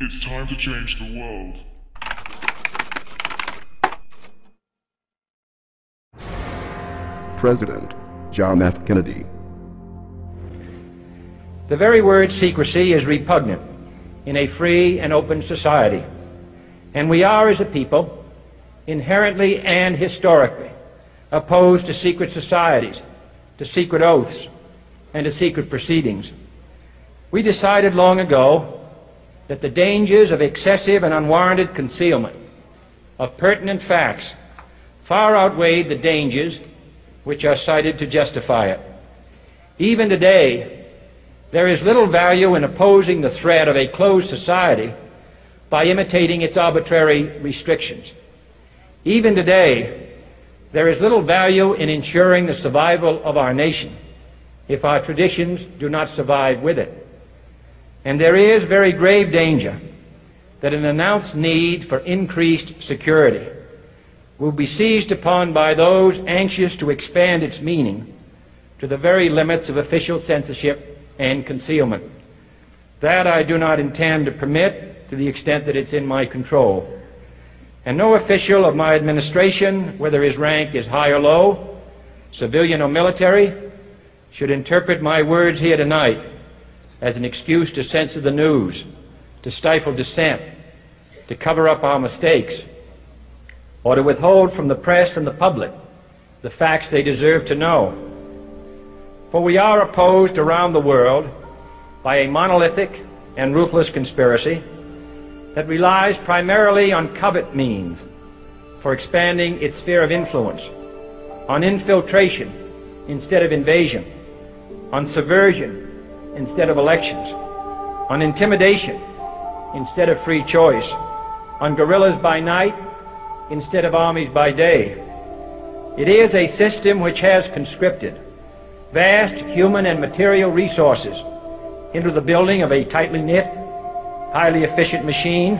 It's time to change the world. President John F. Kennedy. The very word secrecy is repugnant in a free and open society, and we are, as a people, inherently and historically opposed to secret societies, to secret oaths, and to secret proceedings. We decided long ago that the dangers of excessive and unwarranted concealment of pertinent facts far outweighed the dangers which are cited to justify it. Even today, there is little value in opposing the threat of a closed society by imitating its arbitrary restrictions. Even today, there is little value in ensuring the survival of our nation if our traditions do not survive with it. And there is very grave danger that an announced need for increased security will be seized upon by those anxious to expand its meaning to the very limits of official censorship and concealment. That I do not intend to permit to the extent that it's in my control. And no official of my administration, whether his rank is high or low, civilian or military, should interpret my words here tonight as an excuse to censor the news, to stifle dissent, to cover up our mistakes, or to withhold from the press and the public the facts they deserve to know. For we are opposed around the world by a monolithic and ruthless conspiracy that relies primarily on covert means for expanding its sphere of influence, on infiltration instead of invasion, on subversion instead of elections, on intimidation instead of free choice, on guerrillas by night instead of armies by day. It is a system which has conscripted vast human and material resources into the building of a tightly knit, highly efficient machine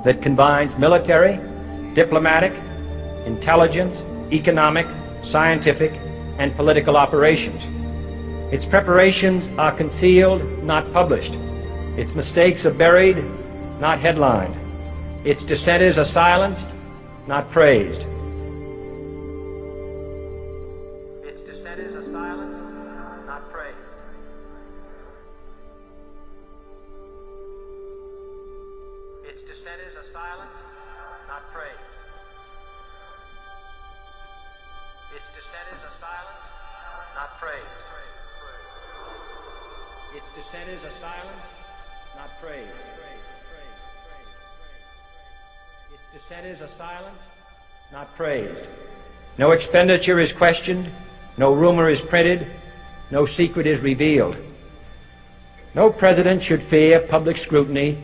that combines military, diplomatic, intelligence, economic, scientific, and political operations. Its preparations are concealed, not published. Its mistakes are buried, not headlined. Its dissenters are silenced, not praised. Its dissenters are silenced, not praised. Its dissenters are silenced, not praised. Its dissenters are silenced, not praised. Its dissenters are silenced, not praised. Its dissenters are silenced, not praised. No expenditure is questioned, no rumor is printed, no secret is revealed. No president should fear public scrutiny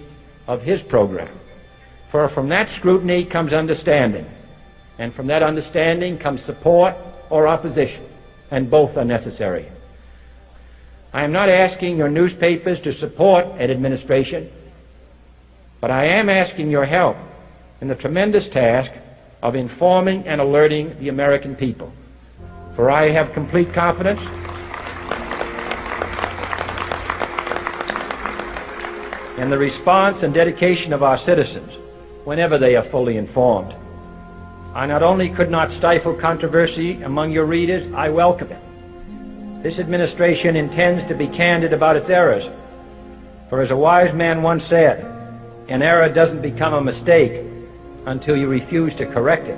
of his program, for from that scrutiny comes understanding, and from that understanding comes support or opposition, and both are necessary. I am not asking your newspapers to support an administration, but I am asking your help in the tremendous task of informing and alerting the American people. For I have complete confidence in the response and dedication of our citizens whenever they are fully informed. I not only could not stifle controversy among your readers, I welcome it. This administration intends to be candid about its errors, for as a wise man once said, an error doesn't become a mistake until you refuse to correct it.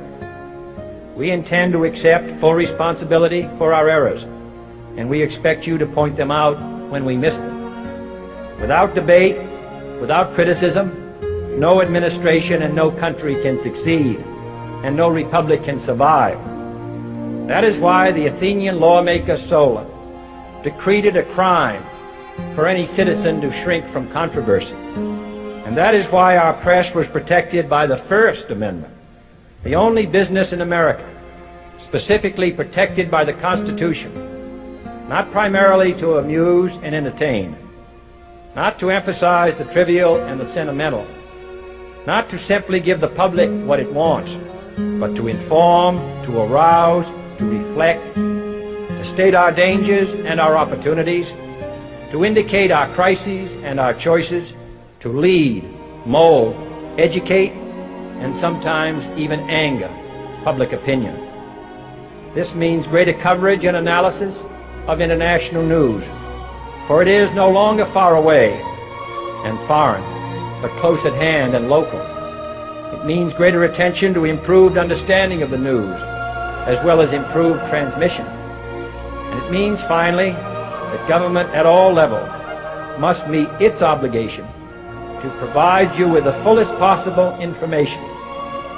We intend to accept full responsibility for our errors, and we expect you to point them out when we miss them. Without debate, without criticism, no administration and no country can succeed, and no republic can survive. That is why the Athenian lawmaker Solon decreed it a crime for any citizen to shrink from controversy. And that is why our press was protected by the First Amendment, the only business in America specifically protected by the Constitution, not primarily to amuse and entertain, not to emphasize the trivial and the sentimental, not to simply give the public what it wants, but to inform, to arouse, to reflect, to state our dangers and our opportunities, to indicate our crises and our choices, to lead mold, educate, and sometimes even anger public opinion. This means greater coverage and analysis of international news, for it is no longer far away and foreign, but close at hand and local. It means greater attention to improved understanding of the news, as well as improved transmission. And it means, finally, that government at all levels must meet its obligation to provide you with the fullest possible information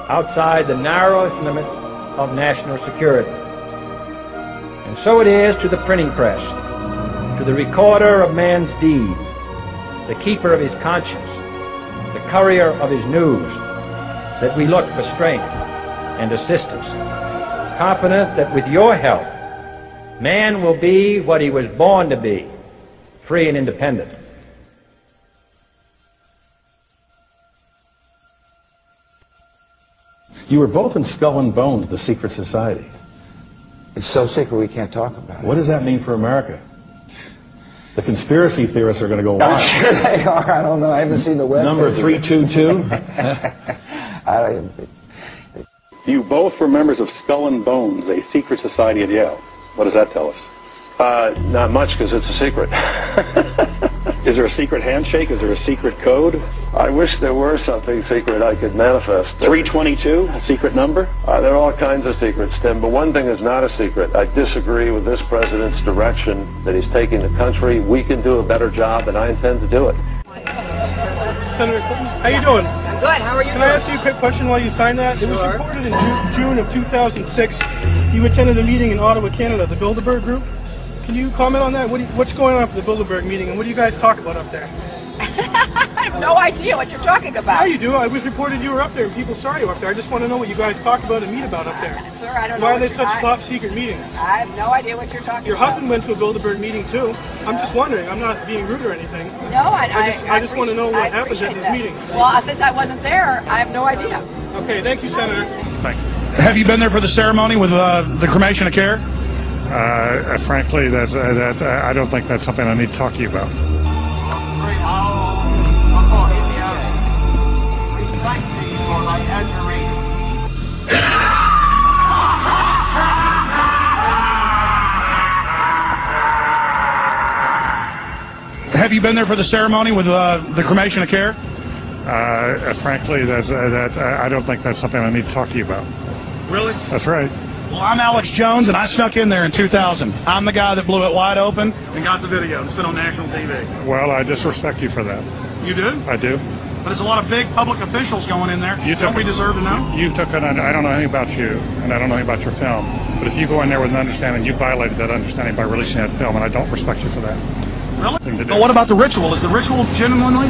outside the narrowest limits of national security. And so it is to the printing press, to the recorder of man's deeds, the keeper of his conscience, the courier of his news, that we look for strength and assistance, confident that with your help, man will be what he was born to be, free and independent. You were both in Skull and Bones, the secret society. It's so secret we can't talk about it. What does that mean for America? The conspiracy theorists are going to go wild. I'm sure they are. I don't know. I haven't seen the web. Number 322. You both were members of Skull and Bones, a secret society at Yale. What does that tell us? Not much, because it's a secret. Is there a secret handshake? Is there a secret code? I wish there were something secret I could manifest. 322, a secret number? There are all kinds of secrets, Tim, but one thing is not a secret. I disagree with this president's direction that he's taking the country. We can do a better job, and I intend to do it. Senator Clinton, how you doing? I'm good. How are you Can doing? I ask you a quick question while you signed that? Sure. It was reported in June of 2006 you attended a meeting in Ottawa, Canada, the Bilderberg Group. Can you comment on that? What's going on at the Bilderberg meeting, and what do you guys talk about up there? I have no idea what you're talking about. Yeah, you do. It was reported you were up there, and people saw you up there. I just want to know what you guys talk about and meet about up there. Sir, I don't know. Why are they such top secret meetings? I have no idea what you're talking Your about. husband went to a Bilderberg meeting too. I'm just wondering. I'm not being rude or anything. No, I just want to know what happens at these that. meetings. Well, since I wasn't there, I have no idea. Okay, thank you, Senator. Thank you. Have you been there for the ceremony with the cremation of care? Frankly, I don't think that's something I need to talk to you about. Have you been there for the ceremony with the cremation of care? Frankly, I don't think that's something I need to talk to you about. Really? That's right. Well, I'm Alex Jones, and I snuck in there in 2000. I'm the guy that blew it wide open and got the video. It's been on national TV. Well, I disrespect you for that. You do? I do. But there's a lot of big public officials going in there. Don't we deserve to know? You took it. I don't know anything about you, and I don't know anything about your film. But if you go in there with an understanding, you violated that understanding by releasing that film, and I don't respect you for that. Really? But what about the ritual? Is the ritual genuinely?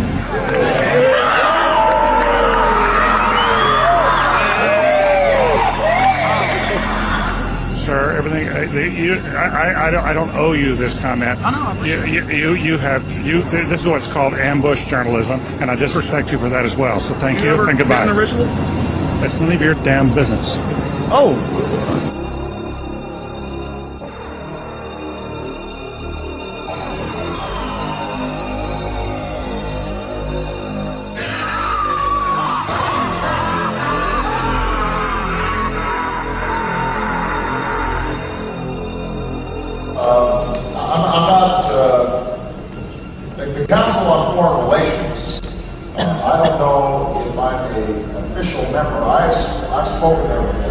Sir, everything. I don't owe you this comment. I know. This is what's called ambush journalism, and I disrespect you for that as well. So thank you and goodbye. The ritual? It's none of your damn business. Oh. The Council on Foreign Relations, I don't know if I'm an official member. I've spoken there with